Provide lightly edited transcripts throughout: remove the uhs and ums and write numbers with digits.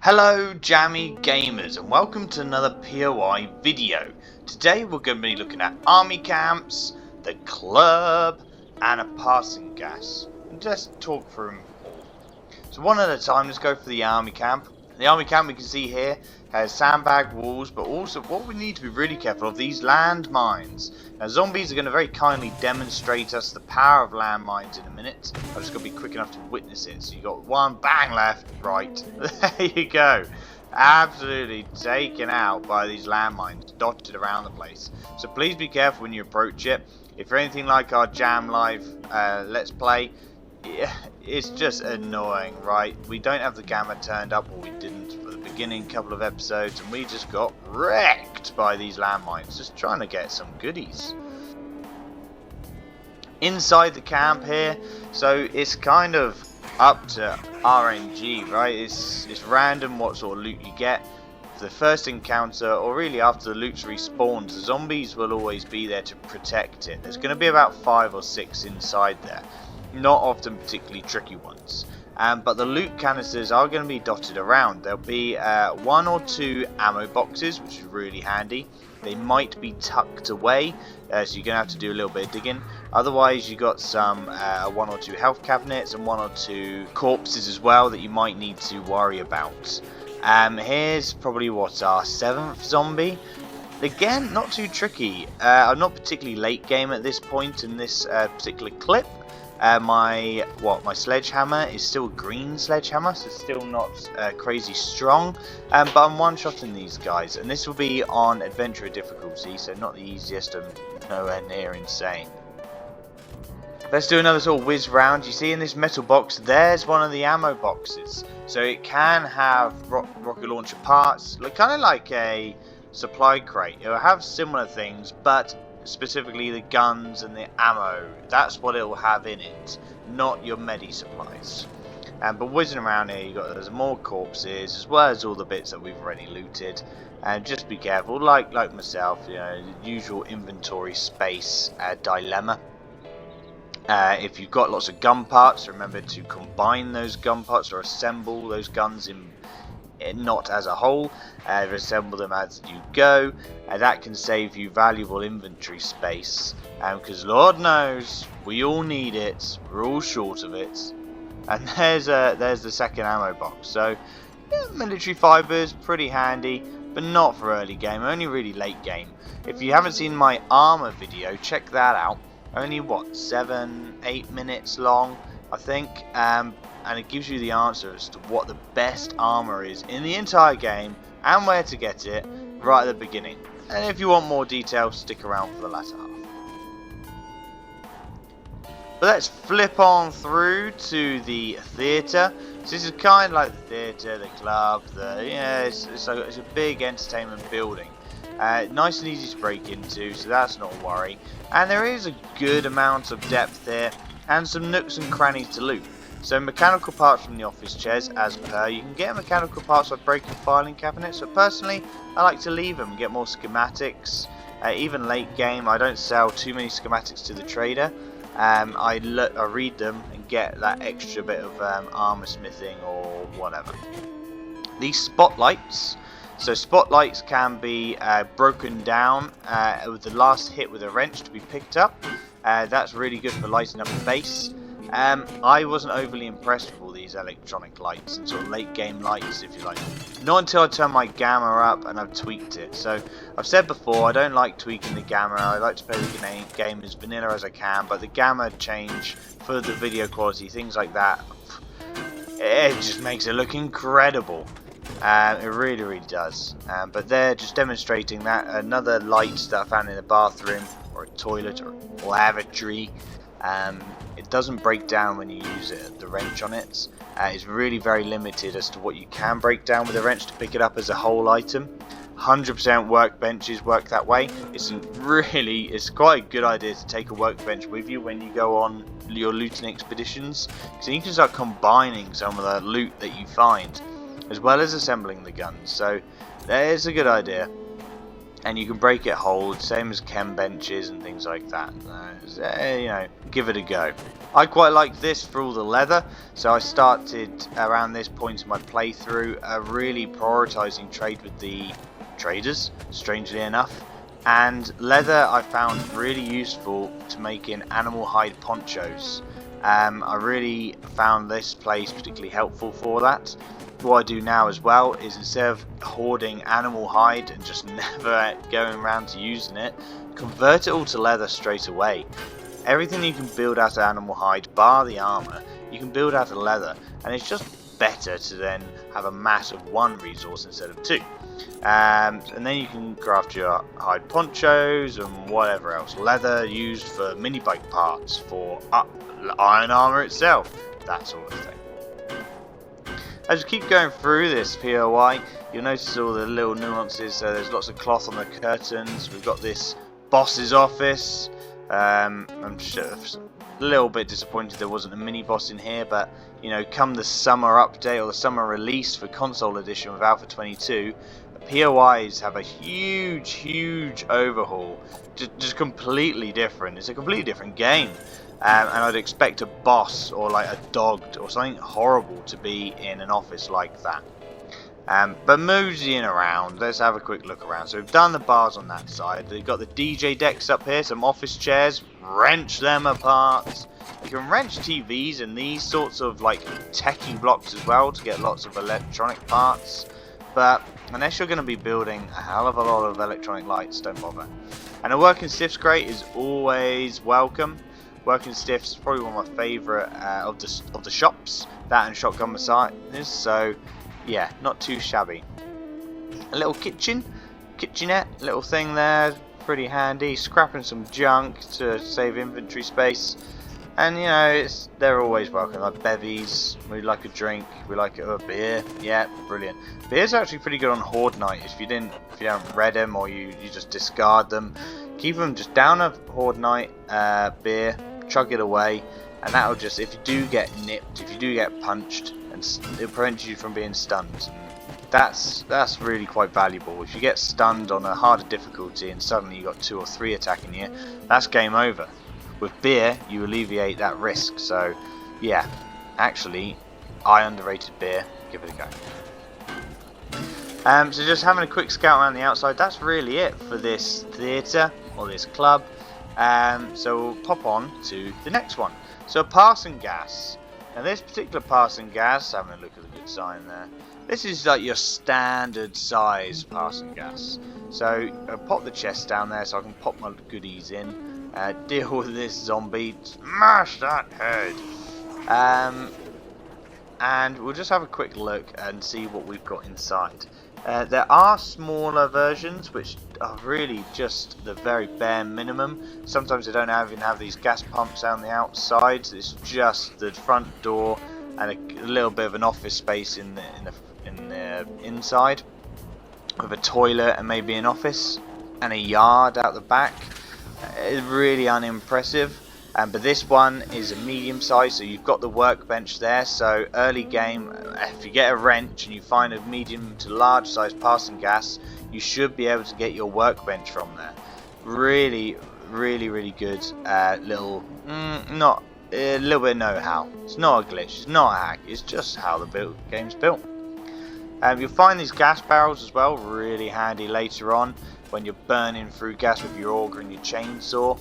Hello jammy gamers and welcome to another POI video. Today we're going to be looking at army camps, the club and a passing gas. And just talk through them all. So one at a time, let's go for the army camp. The army camp we can see here has sandbag walls, but also what we need to be really careful of, these landmines. Now zombies are going to very kindly demonstrate us the power of landmines in a minute. I'm just going to be quick enough to witness it. So you got one bang left, right. There you go. Absolutely taken out by these landmines dotted around the place. So please be careful when you approach it. If you're anything like our Jam Live Let's Play, it's just annoying, right? We don't have the gamma turned up, or we didn't for the beginning couple of episodes, and we just got wrecked by these landmines, just trying to get some goodies. Inside the camp here, so it's kind of up to RNG, right? It's random what sort of loot you get. For the first encounter, or really after the loot's respawned, the zombies will always be there to protect it. There's going to be about 5 or 6 inside there. Not often particularly tricky ones, but the loot canisters are going to be dotted around. There'll be 1 or 2 ammo boxes, which is really handy. They might be tucked away, so you're going to have to do a little bit of digging. Otherwise you got some 1 or 2 health cabinets and 1 or 2 corpses as well that you might need to worry about. Here's probably what's our 7th zombie. Again, not too tricky. I'm not particularly late game at this point in this particular clip. My sledgehammer is still a green sledgehammer, so it's still not crazy strong, but I'm one-shotting these guys, and this will be on adventure difficulty, so not the easiest and nowhere near insane. Let's do another sort of whiz round. You see in this metal box, there's one of the ammo boxes, so it can have rocket launcher parts, kind of like a supply crate. It'll have similar things, but specifically the guns and the ammo, that's what it will have in it, not your medi supplies. But whizzing around here, there's more corpses as well as all the bits that we've already looted, and just be careful, like myself, the usual inventory space dilemma. If you've got lots of gun parts, remember to combine those gun parts or assemble those guns in not as a whole, assemble them as you go, and that can save you valuable inventory space, because Lord knows we all need it, we're all short of it. And there's the second ammo box. So yeah, military fibers, pretty handy, but not for early game, only really late game. If you haven't seen my armor video, check that out. Only what, 7-8 minutes long, I think, and it gives you the answer as to what the best armor is in the entire game and where to get it right at the beginning. And if you want more details, stick around for the latter half. But let's flip on through to the theatre. So this is kind of like the theatre, the club, it's a big entertainment building. Nice and easy to break into, so that's not a worry. And there is a good amount of depth here and some nooks and crannies to loot. So mechanical parts from the office chairs, as per. You can get mechanical parts by breaking filing cabinets, so personally I like to leave them and get more schematics. Even late game, I don't sell too many schematics to the trader. I read them and get that extra bit of armor smithing or whatever. These spotlights. So spotlights can be broken down with the last hit with a wrench to be picked up. That's really good for lighting up the base. I wasn't overly impressed with all these electronic lights and sort of late game lights, if you like. Not until I turned my gamma up and I've tweaked it. So I've said before, I don't like tweaking the gamma. I like to play the game as vanilla as I can, but the gamma change for the video quality, things like that, it just makes it look incredible. It really does. But they're just demonstrating that another light that I found in a bathroom or a toilet or lavatory. It doesn't break down when you use it, the wrench on it. It's really very limited as to what you can break down with a wrench to pick it up as a whole item. 100% workbenches work that way. It's quite a good idea to take a workbench with you when you go on your looting expeditions, because you can start combining some of the loot that you find as well as assembling the guns. So that is a good idea. and you can break it whole, same as chem benches and things like that. You know, give it a go. I quite like this for all the leather, so I started around this point in my playthrough really prioritising trade with the traders, strangely enough. And leather I found really useful to making animal hide ponchos. I really found this place particularly helpful for that. What I do now as well is, instead of hoarding animal hide and just never going around to using it, convert it all to leather straight away. Everything you can build out of animal hide, bar the armor, you can build out of leather, and it's just better to then have a mass of one resource instead of two. And then you can craft your hide ponchos and whatever else. Leather used for mini bike parts, for iron armor itself, that sort of thing. As you keep going through this POI, you'll notice all the little nuances. So there's lots of cloth on the curtains. We've got this boss's office. I'm just a little bit disappointed there wasn't a mini boss in here, but you know, come the summer update or the summer release for console edition with Alpha 22, POIs have a huge overhaul. Just completely different. It's a completely different game. And I'd expect a boss or like a dog or something horrible to be in an office like that. But moseying around, let's have a quick look around. So we've done the bars on that side. We've got the DJ decks up here, some office chairs, wrench them apart. You can wrench TVs and these sorts of like techie blocks as well to get lots of electronic parts. But unless you're going to be building a hell of a lot of electronic lights, don't bother. And a working stiffs crate is always welcome. Working stiffs is probably one of my favourite of the shops. That and shotgun massages. So yeah, not too shabby. A little kitchenette, little thing there, pretty handy. Scrapping some junk to save inventory space. And you know, they're always welcome. Like bevies, we like a drink, we like a beer. Yeah, brilliant. Beer's actually pretty good on Horde Night. If you don't read them or you just discard them, keep them just down a Horde Night beer, chug it away, and that'll just, if you do get nipped, if you do get punched, and it'll prevent you from being stunned. That's really quite valuable. If you get stunned on a harder difficulty and suddenly you got 2 or 3 attacking you, that's game over. With beer, you alleviate that risk. So yeah, actually, I underrated beer. Give it a go. So just having a quick scout around the outside. That's really it for this theatre or this club. So we'll pop on to the next one. So passing gas. Now this particular passing gas, having a look at the good sign there. This is like your standard size passing gas. So I'll pop the chest down there so I can pop my goodies in. Deal with this zombie, smash that head. And we'll just have a quick look and see what we've got inside. There are smaller versions which are really just the very bare minimum. Sometimes they don't even have these gas pumps on the outside. It's just the front door and a little bit of an office space in the inside, with a toilet and maybe an office and a yard out the back. It's really unimpressive. But this one is a medium size, so you've got the workbench there. So early game, if you get a wrench and you find a medium to large size passing gas, you should be able to get your workbench from there. Really good little, not a little bit of know-how. It's not a glitch, it's not a hack, it's just how the game's built. You'll find these gas barrels as well, really handy later on when you're burning through gas with your auger and your chainsaw.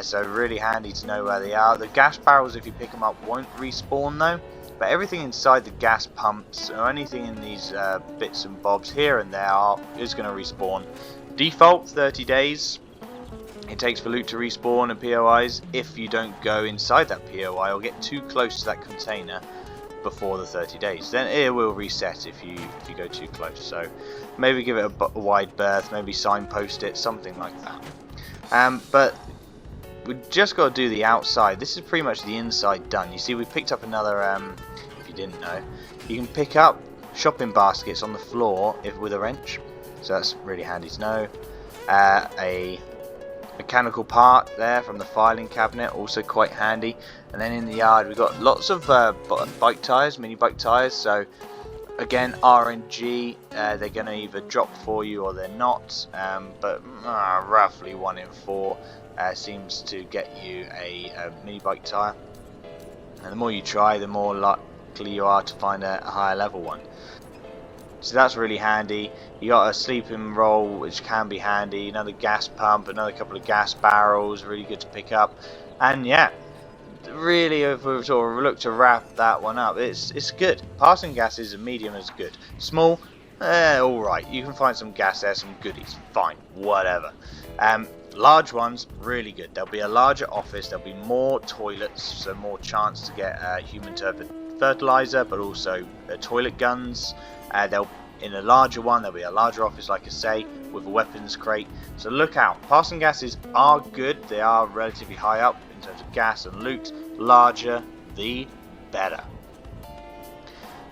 So really handy to know where they are. The gas barrels, if you pick them up, won't respawn though, but everything inside the gas pumps or anything in these bits and bobs here and there is going to respawn. Default 30 days it takes for loot to respawn and POIs if you don't go inside that POI or get too close to that container before the 30 days. Then it will reset if you go too close. So maybe give it a wide berth, maybe signpost it, something like that. But we've just got to do the outside. This is pretty much the inside done. You see, we picked up another, if you didn't know, you can pick up shopping baskets on the floor with a wrench, so that's really handy to know. A mechanical part there from the filing cabinet, also quite handy. And then in the yard we've got lots of bike tyres, mini bike tyres, so Again, RNG, they're going to either drop for you or they're not, but roughly 1 in 4 seems to get you a mini bike tyre. And the more you try, the more likely you are to find a higher level one. So that's really handy. You got a sleeping roll, which can be handy, another gas pump, another couple of gas barrels, really good to pick up. And yeah, really, if we sort of look to wrap that one up, it's good. Passing gas is a medium as good. Small, alright. You can find some gas there, some goodies, fine, whatever. Large ones, really good. There'll be a larger office, there'll be more toilets, so more chance to get human turgid fertilizer, but also toilet guns. In a larger one, there'll be a larger office, like I say, with a weapons crate. So look out. Passing gases are good. They are relatively high up in terms of gas and loot. Larger, the better.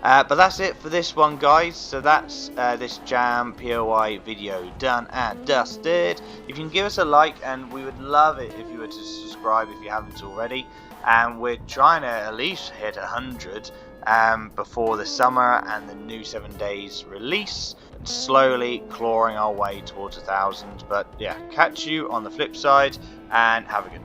But that's it for this one, guys. So that's this JAM POI video done and dusted. If you can give us a like, and we would love it if you were to subscribe if you haven't already. And we're trying to at least hit 100 before the summer and the new 7 days release, and slowly clawing our way towards 1,000. But yeah, catch you on the flip side, and have a good